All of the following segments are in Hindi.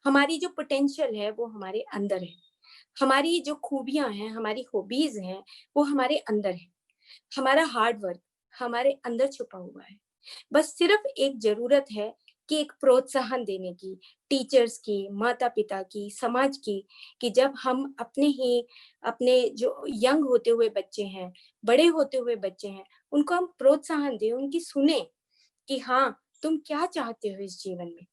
हमारी जो पोटेंशियल है वो हमारे अंदर है, हमारी जो खूबियां हैं, हमारी हॉबीज हैं, वो हमारे अंदर है, हमारा हार्ड वर्क हमारे अंदर छुपा हुआ है। बस सिर्फ एक जरूरत है कि एक प्रोत्साहन देने की, टीचर्स की, माता पिता की, समाज की, कि जब हम अपने जो यंग होते हुए बच्चे हैं, बड़े होते हुए बच्चे हैं, उनको हम प्रोत्साहन दें, उनकी सुने कि हाँ, तुम क्या चाहते हो इस जीवन में।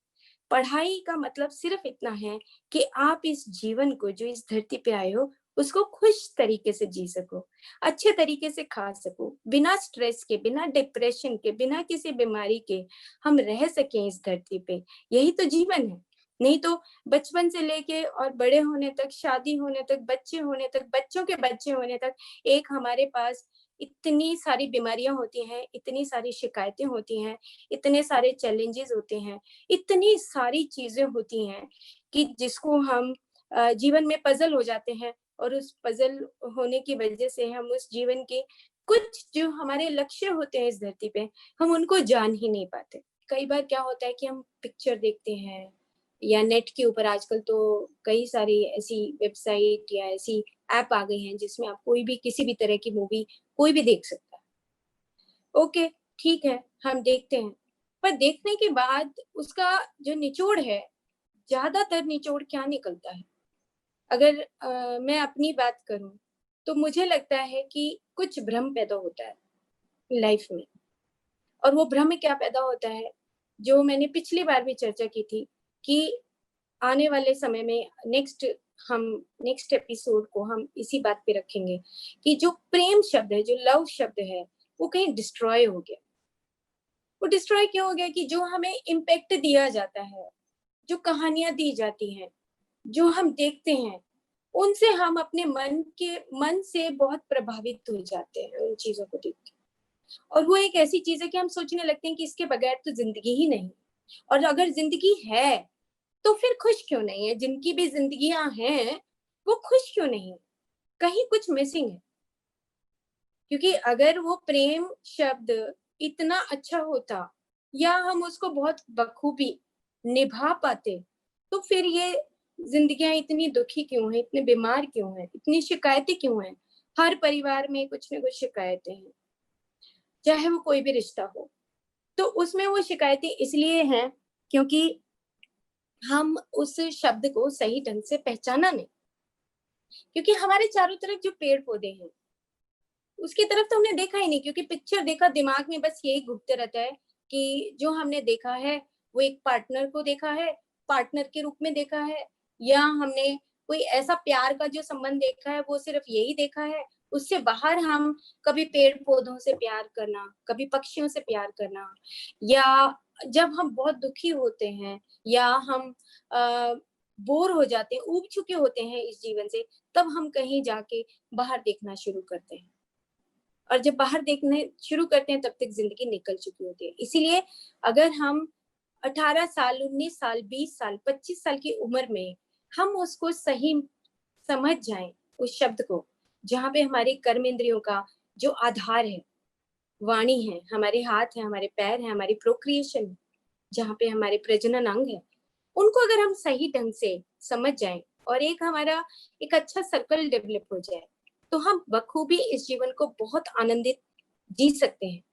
पढ़ाई का मतलब सिर्फ इतना है कि आप इस जीवन को, जो इस धरती पे आए हो, उसको खुश तरीके से जी सको, अच्छे तरीके से खा सको, बिना स्ट्रेस के, बिना डिप्रेशन के, बिना किसी बीमारी के हम रह सकें इस धरती पे। यही तो जीवन है। नहीं तो बचपन से लेके और बड़े होने तक, शादी होने तक, बच्चे होने तक, बच्चों के बच्चे होने तक, एक हमारे पास इतनी सारी बीमारियां होती हैं, इतनी सारी शिकायतें होती हैं, इतने सारे चैलेंजेस होते हैं, इतनी सारी चीजें होती हैं कि जिसको हम जीवन में पजल हो जाते हैं, और उस पजल होने की वजह से हम उस जीवन के कुछ जो हमारे लक्ष्य होते हैं इस धरती पे, हम उनको जान ही नहीं पाते। कई बार क्या होता है कि हम पिक्चर देखते हैं या नेट के ऊपर, आजकल तो कई सारी ऐसी वेबसाइट या ऐसी ऐप आ गई हैं जिसमें आप कोई भी किसी भी तरह की मूवी कोई भी देख सकता है। ओके, ठीक है, हम देखते हैं, पर देखने के बाद उसका जो निचोड़ है, ज्यादातर निचोड़ क्या निकलता है? अगर मैं अपनी बात करूं तो मुझे लगता है कि कुछ भ्रम पैदा होता है लाइफ में। और वो भ्रम क्या पैदा होता है, जो मैंने पिछली बार भी चर्चा की थी, कि आने वाले समय में हम नेक्स्ट एपिसोड को हम इसी बात पे रखेंगे कि जो प्रेम शब्द है, जो लव शब्द है, वो कहीं डिस्ट्रॉय हो गया। वो डिस्ट्रॉय क्यों हो गया? कि जो हमें इम्पैक्ट दिया जाता है, जो कहानियां दी जाती हैं, जो हम देखते हैं, उनसे हम अपने मन से बहुत प्रभावित हो जाते हैं उन चीजों को देख के। और वो एक ऐसी चीज है कि हम सोचने लगते हैं कि इसके बगैर तो जिंदगी ही नहीं। और अगर जिंदगी है तो फिर खुश क्यों नहीं है? जिनकी भी जिंदगियां हैं वो खुश क्यों नहीं है? कहीं कुछ मिसिंग है। क्योंकि अगर वो प्रेम शब्द इतना अच्छा होता, या हम उसको बहुत बखूबी निभा पाते, तो फिर ये जिंदगियां इतनी दुखी क्यों हैं, इतने बीमार क्यों हैं, इतनी शिकायतें क्यों हैं? हर परिवार में कुछ न कुछ शिकायतें हैं, चाहे वो कोई भी रिश्ता हो। तो उसमें वो शिकायतें इसलिए हैं क्योंकि हम उस शब्द को सही ढंग से पहचाना नहीं। क्योंकि हमारे चारों तरफ जो पेड़ पौधे हैं, उसकी तरफ तो हमने देखा ही नहीं, क्योंकि पिक्चर देखा, दिमाग में बस यही घूमते रहता है कि जो हमने देखा है वो एक पार्टनर को देखा है, पार्टनर के रूप में देखा है, या हमने कोई ऐसा प्यार का जो संबंध देखा है वो सिर्फ यही देखा है। उससे बाहर हम कभी पेड़ पौधों से प्यार करना, कभी पक्षियों से प्यार करना, या जब हम बहुत दुखी होते हैं, या हम बोर हो जाते हैं, ऊब चुके होते हैं इस जीवन से, तब हम कहीं जाके बाहर देखना शुरू करते हैं। और जब बाहर देखने शुरू करते हैं तब तक जिंदगी निकल चुकी होती है। इसीलिए अगर हम 18 साल, 19 साल, 20 साल, 25 साल की उम्र में हम उसको सही समझ जाएं, उस शब्द को, जहाँ पे हमारे कर्म इंद्रियों का जो आधार है, वाणी है, हमारे हाथ है, हमारे पैर है, हमारी प्रोक्रिएशन है, जहाँ पे हमारे प्रजनन अंग है, उनको अगर हम सही ढंग से समझ जाएं और एक हमारा एक अच्छा सर्कल डेवलप हो जाए, तो हम बखूबी इस जीवन को बहुत आनंदित जी सकते हैं।